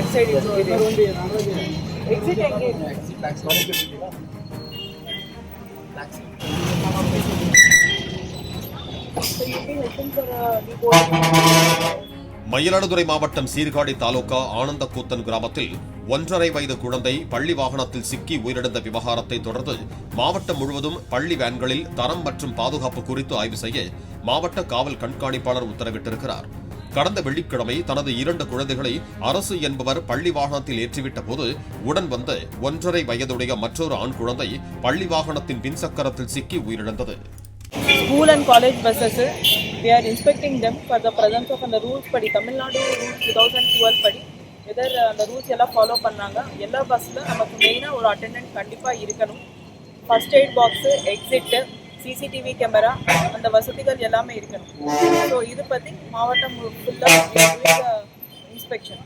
back side interior. Exit engage. So you'll be helping for the boarding. Mayiladuthurai மாவட்டம் சீர்காழி தாலுகா ஆனந்தக்கூத்தன் கிராமத்தில் 1.5 வயது குழந்தை பள்ளி வாகனத்தில் சிக்கி உயிரிழந்த விவகாரத்தை தொடர்ந்து மாவட்டம் முழுவதும் பள்ளி வேன்களில் தரம் மற்றும் பாதுகாப்பு குறித்து ஆய்வு செய்ய மாவட்ட காவல் கண்காணிப்பாளர் உத்தரவிட்டிருக்கிறார். கடந்த வெள்ளிக்கிழமை தனது 2 குழந்தைகளை அரசு என்பவர் பள்ளி வாகனத்தில் ஏற்றிவிட்ட போது உடன் வந்த 1.5 வயதுடைய மற்றொரு ஆண் குழந்தை பள்ளி வாகனத்தின் பின்சக்கரத்தில் சிக்கி உயிரிழந்தது. School and college buses, we are inspecting them for the presence of the rules படி தமிழ்நாடு ரூல்ஸ் 2012 படி எதர் அந்த ரூல்ஸ் எல்லாம் ஃபாலோ பண்ணாங்க. எல்லா பஸ்ஸில் நமக்கு மெயினாக ஒரு அட்டெண்டன்ட் கண்டிப்பாக இருக்கணும். First eight box, exit, CCTV camera, அந்த வசதிகள் எல்லாமே இருக்கணும். ஸோ இது பற்றி மாவட்டம் ஃபுல்லாக இன்ஸ்பெக்ஷன்.